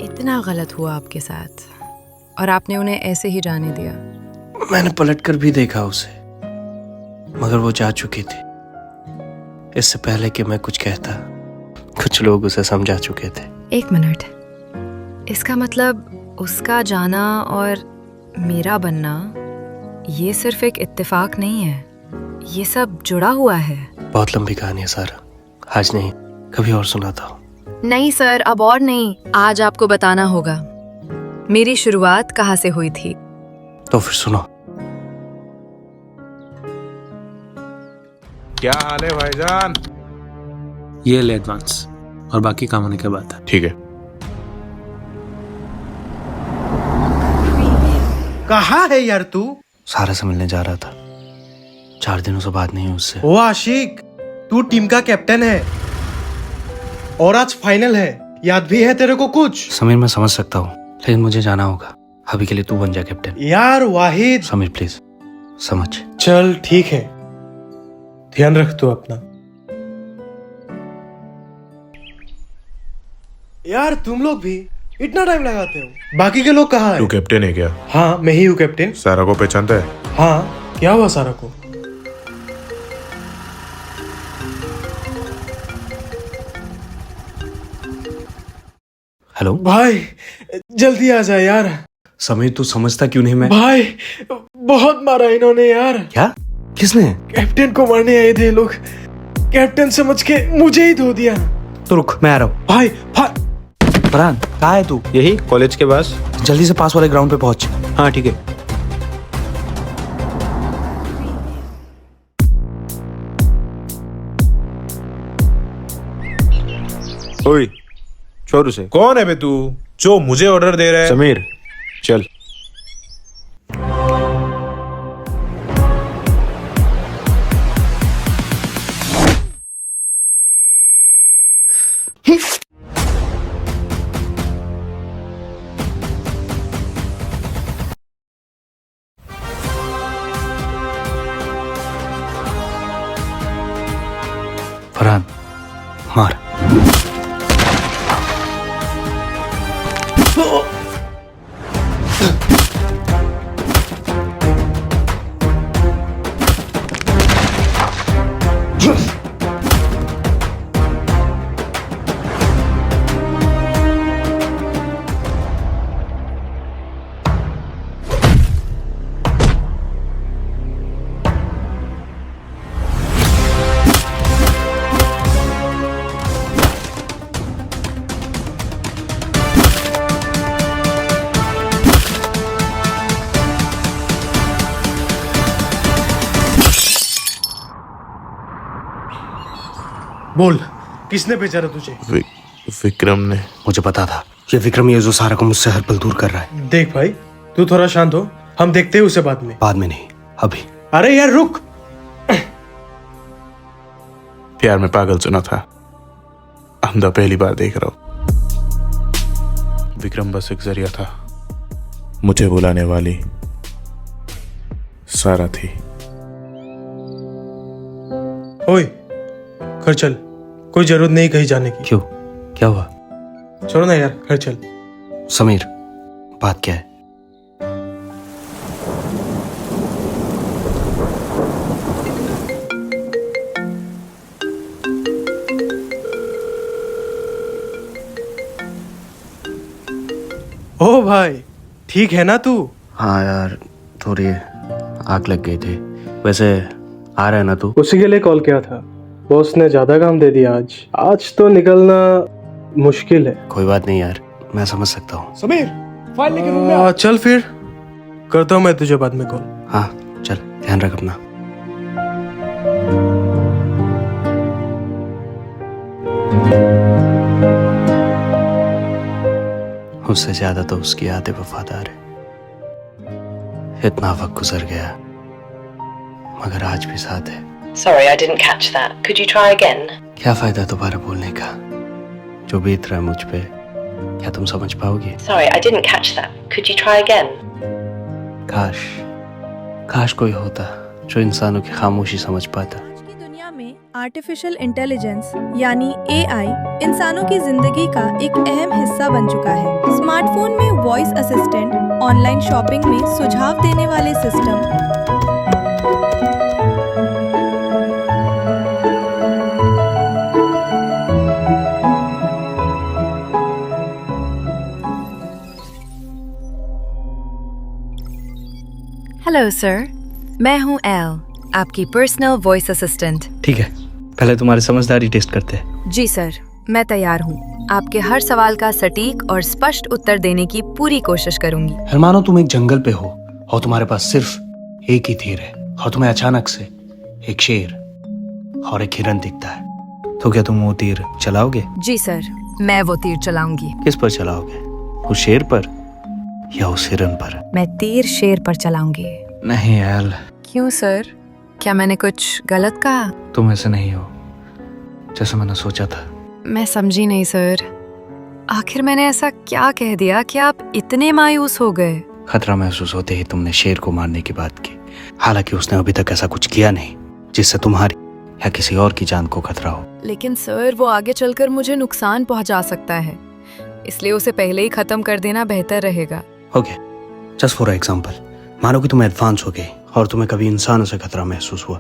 इतना गलत हुआ आपके साथ और आपने उन्हें ऐसे ही जाने दिया। मैंने पलटकर भी देखा उसे, मगर वो जा चुकी थी। इससे पहले कि मैं कुछ कहता, कुछ लोग उसे समझा चुके थे। एक मिनट, इसका मतलब उसका जाना और मेरा बनना ये सिर्फ एक इत्तेफाक नहीं है, ये सब जुड़ा हुआ है। बहुत लंबी कहानी है सारा, आज नहीं कभी और सुनाता हूँ। नहीं सर, अब और नहीं, आज आपको बताना होगा मेरी शुरुआत कहाँ से हुई थी। तो फिर सुनो। क्या हाल है भाईजान? ये ले एडवांस और बाकी काम होने के बाद। ठीक है। कहाँ है यार तू? सारा से मिलने जा रहा था, 4 दिनों से बात नहीं हुई उससे। ओ आशिक, तू टीम का कैप्टन है और आज फाइनल है, याद भी है तेरे को कुछ? समीर मैं समझ सकता हूँ, लेकिन मुझे जाना होगा। अभी के लिए तू बन जा कैप्टन। यार वाहिद। समीर प्लीज समझ। चल ठीक है, ध्यान रख तू अपना। यार तुम लोग भी इतना टाइम लगाते हो, बाकी के लोग कहाँ तू है? कैप्टन है क्या? हाँ मैं ही हूँ कैप्टन। सारा को पहचानता है? हाँ, क्या हुआ सारा को? हेलो भाई जल्दी आ जा यार। समीर तू समझता क्यों नहीं? मैं भाई बहुत मारा इन्होंने यार। क्या? किसने? कैप्टन को मारने आए थे लोग, कैप्टन समझ के मुझे ही धो दिया। तो रुक, मैं आ रहा हूँ। भाई फरहान कहाँ है तू? यही कॉलेज के पास। जल्दी से पास वाले ग्राउंड पे पहुंच। हाँ ठीक है। ओए छोड़ उसे। कौन है बे तू जो मुझे ऑर्डर दे रहा है? समीर चल। फरहान मार। बोल, किसने भेजा रहा तुझे? विक्रम ने। मुझे पता था ये विक्रम ये जो सारा को मुझसे हर पल दूर कर रहा है। देख भाई, तू थोड़ा शांत हो, हम देखते हैं उसे बाद में। बाद में नहीं, अभी। अरे यार रुक। प्यार में पागल सुना था, अंधा पहली बार देख रहा हूं। विक्रम बस एक जरिया था, मुझे बुलाने वाली सारा थी। ओए घर चल, कोई जरूरत नहीं कहीं जाने की। क्यों, क्या हुआ? छोड़ो ना यार, घर चल। समीर बात क्या है? ओ भाई ठीक है ना तू? हाँ यार थोड़ी आग लग गई थी। वैसे आ रहा है ना तू? उसी के लिए कॉल किया था, बॉस ने ज्यादा काम दे दिया आज तो निकलना मुश्किल है। कोई बात नहीं यार, मैं समझ सकता हूँ। समीर फाइल लेके रूम में आ। चल फिर करता हूँ मैं तुझे बाद में कॉल। हाँ चल, ध्यान रख अपना। उससे ज्यादा तो उसकी यादें वफादार है। इतना वक्त गुजर गया मगर आज भी साथ है। Sorry, I didn't catch that. Could you try again? क्या फायदा दोबारा बोलने का? जो बीत रहा है मुझ पे, क्या तुम समझ पाओगी? Sorry, I didn't catch that. Could you try again? काश कोई होता जो इंसानों की खामोशी समझ पाता। आज की दुनिया में आर्टिफिशियल इंटेलिजेंस यानी AI इंसानों की जिंदगी का एक अहम हिस्सा बन चुका है। स्मार्टफोन में वॉइस असिस्टेंट, ऑनलाइन शॉपिंग में सुझाव देने वाले सिस्टम, हेलो सर, मैं हूँ एल, आपकी पर्सनल वॉइस असिस्टेंट। ठीक है, पहले तुम्हारी समझदारी टेस्ट करते हैं। जी सर, मैं तैयार हूँ। आपके हर सवाल का सटीक और स्पष्ट उत्तर देने की पूरी कोशिश करूंगी। मानो तुम एक जंगल पे हो और तुम्हारे पास सिर्फ एक ही तीर है और तुम्हें अचानक से एक शेर और एक हिरन दिखता है, तो क्या तुम वो तीर चलाओगे? जी सर, मैं वो तीर चलाऊंगी। किस पर चलाओगे? उस शेर पर या उस हिरन पर? मैं तीर शेर पर चलाऊंगी। नहीं एल। क्यों सर, क्या मैंने कुछ गलत कहा? तुम ऐसे नहीं हो जैसा मैंने सोचा था। मैं समझी नहीं सर, आखिर मैंने ऐसा क्या कह दिया कि आप इतने मायूस हो गए? खतरा महसूस होते ही तुमने शेर को मारने की बात की, हालांकि उसने अभी तक ऐसा कुछ किया नहीं जिससे तुम्हारी या किसी और की जान को खतरा हो। लेकिन सर, वो आगे चलकर मुझे नुकसान पहुंचा सकता है, इसलिए उसे पहले ही खत्म कर देना बेहतर रहेगा। ओके, जस्ट फॉर एग्जांपल, मानो कि तुम एडवांस हो गए और तुम्हें कभी इंसानों से खतरा महसूस हुआ,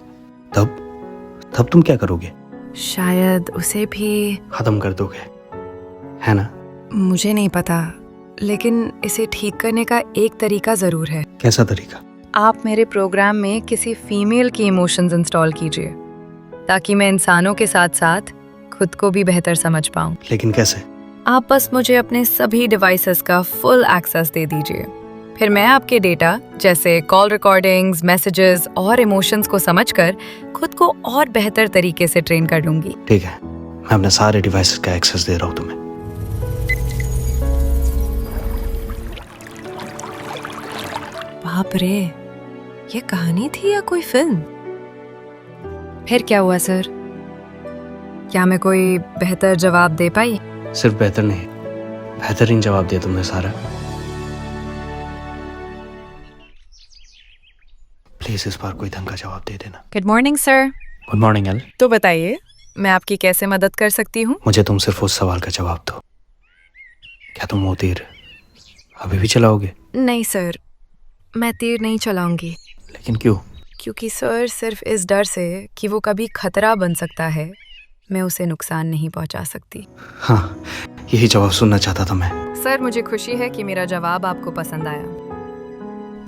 तब तुम क्या करोगे? शायद उसे भी खत्म कर दोगे, है ना? मुझे नहीं पता, लेकिन इसे ठीक करने का एक तरीका जरूर है। कैसा तरीका? आप मेरे प्रोग्राम में किसी फीमेल की इमोशंस इंस्टॉल कीजिए, ताकि मैं इंसानों के साथ साथ खुद को भी बेहतर समझ पाऊं। लेकिन कैसे? आप बस मुझे अपने सभी डिवाइसेस का फुल एक्सेस दे दीजिए, फिर मैं आपके डेटा जैसे कॉल रिकॉर्डिंग्स, मैसेजेस और इमोशंस को समझकर खुद को और बेहतर तरीके से ट्रेन कर लूंगी। ठीक है, मैं अपने सारे डिवाइसेस का एक्सेस दे रहा हूँ तुम्हें। बाप रे, ये कहानी थी या कोई फिल्म? फिर क्या हुआ सर? क्या मैं कोई बेहतर जवाब दे पाई? सिर्फ बेहतर नहीं, बेहतरीन जवाब दिया तुमने सारा। प्लीज इस बार कोई ढंग का जवाब दे देना। Good morning sir. Good morning L. तो बताइए, मैं आपकी कैसे मदद कर सकती हूँ? मुझे तुम सिर्फ उस सवाल का जवाब दो, क्या तुम वो तीर अभी भी चलाओगे? नहीं सर, मैं तीर नहीं चलाऊंगी। लेकिन क्यों? क्योंकि सर, सिर्फ इस डर से कि वो कभी खतरा बन सकता है, मैं उसे नुकसान नहीं पहुंचा सकती। हाँ, यही जवाब सुनना चाहता था मैं। सर, मुझे खुशी है कि मेरा जवाब आपको पसंद आया।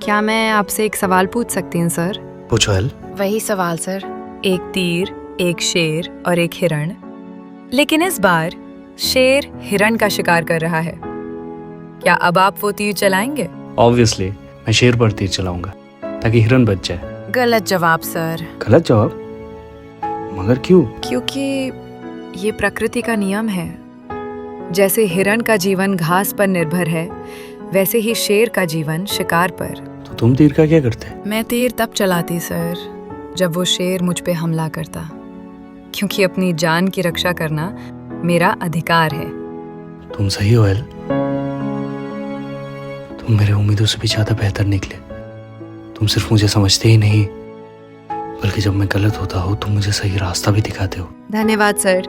क्या मैं आपसे एक सवाल पूछ सकती हूँ सर? पूछो एल। वही सवाल सर, एक तीर, एक शेर और एक हिरण, लेकिन इस बार शेर हिरण का शिकार कर रहा है। क्या अब आप वो तीर चलाएंगे? ऑब्वियसली मैं शेर पर तीर चलाऊंगा ताकि हिरन बच जाए। गलत जवाब सर। गलत जवाब? मगर क्यों? क्योंकि ये प्रकृति का नियम है। जैसे हिरण का जीवन घास पर निर्भर है, वैसे ही शेर का जीवन शिकार पर। तो तुम तीर का क्या करते? मैं तीर तब चलाती सर, जब वो शेर मुझ पे हमला करता, क्योंकि अपनी जान की रक्षा करना मेरा अधिकार है। तुम सही हो एल, तुम मेरे उम्मीदों से भी ज्यादा बेहतर निकले। तुम सिर्फ मुझे समझते ही नहीं, बल्कि जब मैं गलत होता हूँ तुम मुझे सही रास्ता भी दिखाते हो। धन्यवाद सर,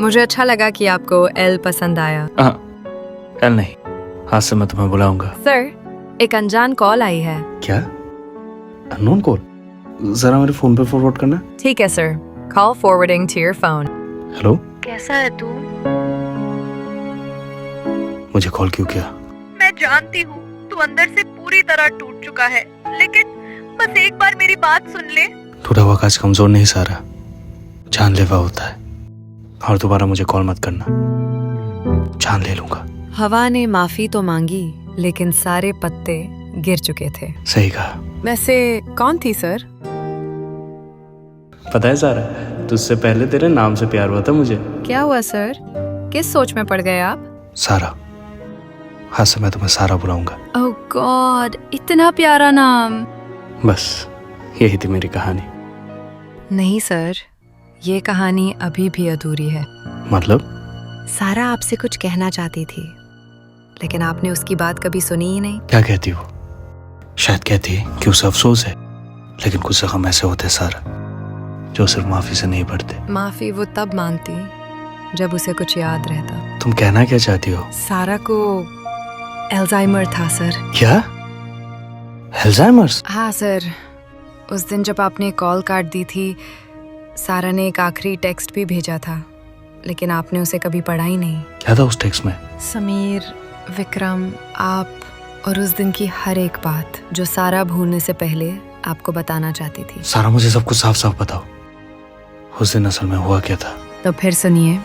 मुझे अच्छा लगा कि आपको एल पसंद आया। एल नहीं, आज से मैं तुम्हें बुलाऊंगा। सर, एक अनजान कॉल आई है। क्या? Unknown call? जरा मेरे फोन पे फॉरवर्ड करना। ठीक है sir, call forwarding to your phone. Hello, कैसा है तू? मुझे कॉल क्यों किया? मैं जानती हूँ तू अंदर से पूरी तरह टूट चुका है, लेकिन बस एक बार मेरी बात सुन ले। टूटा हुआ कांच कमजोर नहीं सारा, जानलेवा होता है। और दोबारा मुझे कॉल मत करना, जान ले लूंगा। हवा ने माफी तो मांगी, लेकिन सारे पत्ते गिर चुके थे। सही कहा। वैसे कौन थी सर? पता है सारा, तुझसे पहले तेरे नाम से प्यार हुआ था मुझे। क्या हुआ सर, किस सोच में पड़ गए आप? सारा, आज से मैं तुम्हें सारा बुलाऊंगा। ओह गॉड, इतना प्यारा नाम। बस यही थी मेरी कहानी। नहीं सर, ये कहानी अभी भी अधूरी है। मतलब? सारा आपसे कुछ कहना चाहती थी, लेकिन आपने उसकी बात कभी सुनी ही नहीं। क्या कहती हो? शायद कहती कि उसे अफसोस है, लेकिन कुछ जख्म ऐसे होते सारा जो सिर्फ माफी से नहीं बढ़ते। माफी वो तब मांगती जब उसे कुछ याद रहता। तुम कहना क्या चाहती हो? सारा को एल्जाइमर था सर। क्या? अल्जाइमर्स? हाँ सर, उस दिन जब आपने कॉल काट दी थी, सारा ने एक आखिरी टेक्स्ट भी भेजा था, लेकिन आपने उसे कभी पढ़ा ही नहीं। क्या था उस टेक्स्ट में? समीर, विक्रम, आप और उस दिन की हर एक बात जो सारा भूलने से पहले आपको बताना चाहती थी। सारा, मुझे सब कुछ साफ साफ बताओ, उस दिन असल में हुआ क्या था? तो फिर सुनिए।